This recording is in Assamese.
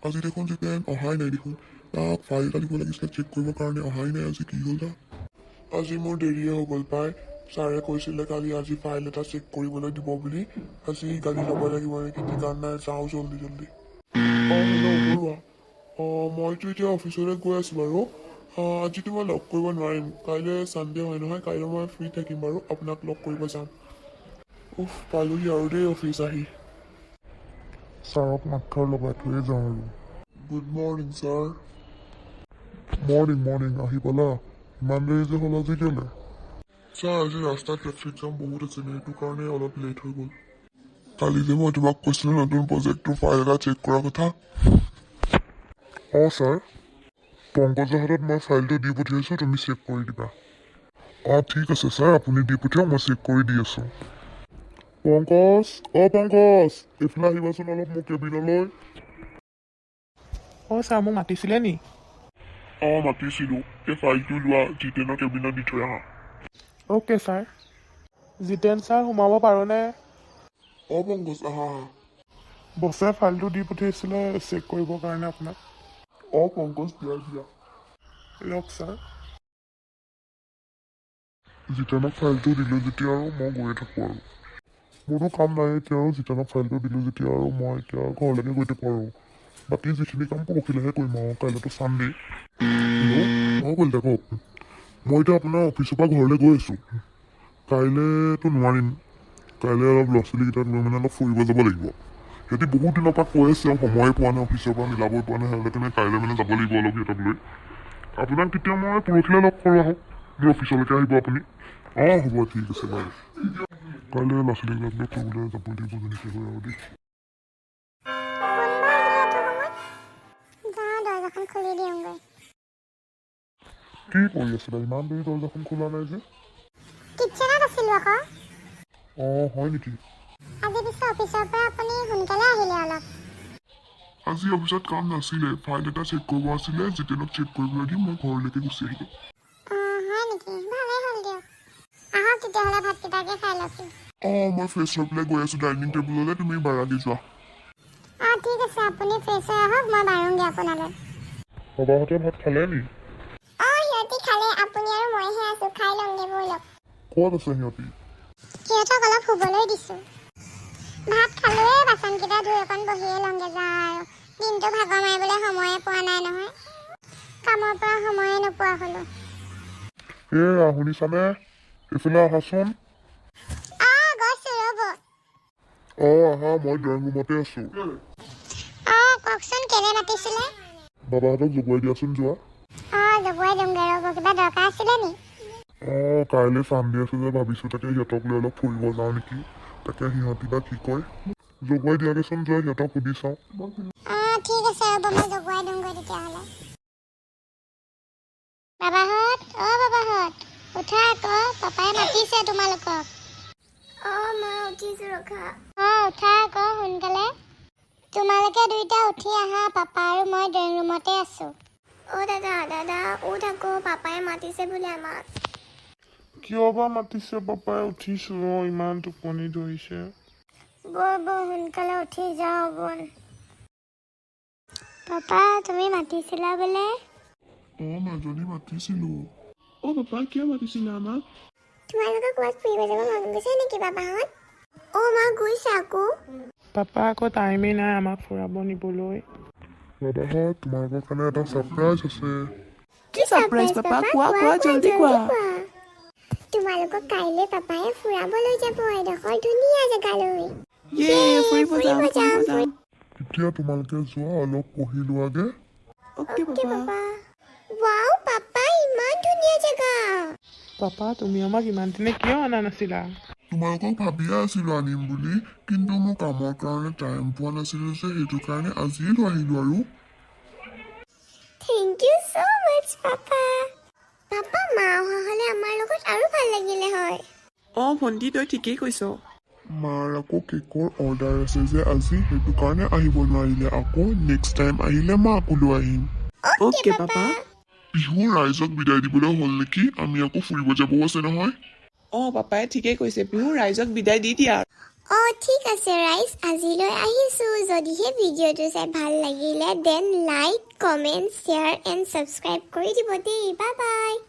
আজি দেখোন জিতেন অহাই নাই দেখোন তাক ফাইল এটা দিব লাগিছিলে চেক কৰিবৰ কাৰণে অহাই নাই আজি কি হ'ল দা আজি মোৰ দেৰিয়ে হৈ গ'ল পাই ছাৰে কৈছিলে কালি আজি ফাইল এটা চেক কৰিবলৈ দিব বুলি আজি গাড়ী ল'ব লাগিব নেকি ঠিকান নাই যাওঁ জল্দি জল্দি হেল্ল' বৰুৱা মইতো এতিয়া অফিচলৈ গৈ আছোঁ বাৰু আজিতো মই লগ কৰিব নোৱাৰিম কাইলৈ ছানডে হয় নহয় কাইলৈ মই ফ্ৰী থাকিম বাৰু আপোনাক লগ কৰিব যাম পালোহি আৰু দেই অফিচ আহি ছাৰক মাতষাৰ লগাই থৈয়ে যাওঁ আৰু গুড মৰ্ণিং ছাৰ মৰ্ণিং আহি পালা ইমান দেৰি যে হ'ল আজি কেলে ছাৰ আজি ৰাস্তাত ট্ৰেফিক জাম বহুত আছিলে সেইটো কাৰণে অলপ লেট হৈ গ'ল কালি যে মই তোমাক কৈছিলোঁ নতুন প্ৰজেক্টটোৰ ফাইল এটা চেক কৰাৰ কথা ছাৰ পংকজৰ হাতত মই ফাইলটো দি পঠিয়াইছোঁ তুমি চেক কৰি দিবা ঠিক আছে ছাৰ আপুনি দি পঠিয়াওক মই চেক কৰি দি আছোঁ পংকজ এইফালে আহিবাচোন অলপ মোৰ কেবিনলৈ ছাৰ মোক মাতিছিলে নি মাতিছিলোঁ এই ফাইলটো লোৱা জিতেনৰ কেবিনত দি থৈ আহা অ'কে ছাৰ জিতেন ছাৰ সোমাব পাৰোঁনে পংকজ আহা বছে ফাইলটো দি পঠিয়াইছিলে চেক কৰিবৰ কাৰণে আপোনাক পংকজ দিয়া লওক ছাৰ জিতেনক ফাইলটো দিলোঁ যেতিয়া আৰু মই গৈয়ে থাকোঁ আৰু মোৰো কাম নাই এতিয়া আৰু জিতেনক ফাইলটো দিলোঁ যেতিয়া আৰু মই এতিয়া ঘৰলৈকে গৈ থাকোঁ আৰু বাকী যিখিনি কাম পৰহিলৈহে কৰিম আৰু কাইলৈতো ছানডে কওক মই এতিয়া আপোনাৰ অফিচৰ পৰা ঘৰলৈ গৈ আছোঁ কাইলৈতো নোৱাৰিম কাইলৈ অলপ ল'ৰা ছোৱালীকেইটাক লৈ মানে অলপ ফুৰিব যাব লাগিব সিহঁতি বহুত দিনৰ পৰা কৈ আছে সময়ে পোৱা নাই অফিচৰ পৰা মিলাবই পোৱা নাই সেইকাৰণে কাইলৈ মানে যাব লাগিব অলপ সিহঁতক লৈ আপোনাক তেতিয়া মই পৰহিলৈ লগ কৰোঁ আহক মোৰ অফিচলৈকে আহিব আপুনি হ'ব ঠিক আছে বাৰু কাইলৈ ল'ৰা ছোৱালীবিলাক লৈ ফুৰিবলৈ যাব লাগিব যেনেকৈ হয় আৰু দেই কি কৰি আছিলে ইমান দেৰি দৰ্জাখন খোলা নাই যে কিটচেনত আছিলোঁ আকৌ হয় নেকি আজি পিছে অফিচৰ পৰা আপুনি সোনকালে আহিলে অলপ আজি অফিচত কাম নাছিলে ফাইল এটা চেক কৰিব আছিলে জিতেনক চেক কৰিবলৈ দি মই ঘৰলৈকে গুচি আহিলোঁ হয় নেকি ভালেই হ'ল দিয়ক আহক তেতিয়াহ'লে ভাতকেইটাকে খাই লওকচোন মই ফ্ৰেছ হৈ পেলাই গৈ আছোঁ ডাইনিং টেবুললৈ তুমি বাৰাদি যোৱা ঠিক আছে আপুনি ফ্ৰেছ হৈ আহক মই বাৰুংগৈ আপোনালৈ বাবাহঁতে ভাত খালে নি সিহঁতি খালে আপুনি আৰু মইহে আছোঁ খাই লওঁগৈ ব'লক ক'ত আছে সিহঁতি সিহঁতক অলপ শুবলৈ দিছোঁ ভাত খালোৱে বাচনকেইটা ধুই অকণ বহিয়ে লওঁগৈ যা আৰু দিনটো ভাগৰ মাৰিবলৈ সময়ে পোৱা নাই নহয় কামৰ পৰা সময়ে নোপোৱা হ'লোঁ শুনিছানে এইফালে আহাচোন গৈছোঁ ৰ'ব আহা মই ড্ৰয়িং ৰুমতে আছোঁ কওকচোন কেলে মাতিছিলে বাবাহঁতক জগুৱাই দিয়াচোন যোৱা জগুৱাই দিমগৈ ৰ'ব কিবা দৰকাৰ আছিলে নি কাইলৈ ছানডে আছে যে ভাবিছোঁ তাকে সিহঁতক লৈ অলপ ফুৰিব যাওঁ নেকি তাকে সিহঁতি বা কি কয় জগুৱাই দিয়াগৈচোন যোৱা সিহঁতক সুধি চাওঁ ঠিক আছে ৰ'ব মই জগুৱাই দিমগৈ তেতিয়াহ'লে বাবাহঁত উঠা আকৌ পাপাই মাতিছে তোমালোকক মা উঠিছোঁ ৰখা উঠা আকৌ সোনকালে তোমালোকে দুইটা উঠি আহা পাপা আৰু মই ড্ৰয়িং ৰুমতে আছোঁ দাদা উঠ আকৌ পাপাই মাতিছে বোলে আমাক কিয় বা মাতিছে পাপাই উঠিছোঁ ইমান টোপনি ধৰিছে ব'ল সোনকালে উঠি যাওঁ ব'ল পাপা তুমি মাতিছিলা বোলে মাজনী মাতিছিলোঁ পাপা কিয় মাতিছিলে আমাক তোমালোকৰ ক'ৰবাত ফুৰিব যাব মন গৈছে নেকি বাবাহঁত মা গৈছে আকৌ পাপা আকৌ টাইমেই নাই আমাক ফুৰাব নিবলৈ বাবাহঁত তোমালোকৰ কাৰণে এটা ছাৰপ্ৰাইজ আছে কি ছাৰপ্ৰাইজ পাপা কোৱা জলদি কোৱা তোমালোকক কাইলৈ পাপাই ফুৰাব লৈ যাব এডোখৰ ধুনীয়া জেগালৈ ফুৰিব যাম এতিয়া তোমালোকে যোৱা অলপ পঢ়ি লোৱাগে অ'কে পাপা ৱাও পাপা ইমান ধুনীয়া জেগা পাপা তুমি আমাক ইমান দিনে কিয় অনা নাছিলা তোমালোকক ভাবিয়ে আছিলোঁ আনিম বুলি কিন্তু মোৰ কামৰ কাৰণে টাইম পোৱা নাছিলোঁ যে সেইটো কাৰণে আজিয়ে লৈ আহিলোঁ আৰু থেংক ইউ so much পাপা মা অহা হ'লে আমাৰ লগত আৰু ভাল লাগিলে হয় ভণ্টি তই ঠিকেই কৈছ মাৰ আকৌ কেকৰ অৰ্ডাৰ আছে যে আজি সেইটো কাৰণে আহিব নোৱাৰিলে আকৌ নেক্সট টাইম আহিলে মই আকৌ লৈ আহিম অ'কে পাপা বিহু ৰাইজক বিদায় দিবলৈ হ'ল নেকি আমি আকৌ ফুৰিব যাবও আছে নহয় পাপাই ঠিকেই কৈছে বিহু ৰাইজক বিদায় দি দিয়া ঠিক আছে ৰাইজ, আজিলৈ আহিছোঁ। যদিহে ভিডিঅ'টো চাই ভাল লাগিলে then like, comment, share and subscribe কৰি দিব দেই। Bye bye.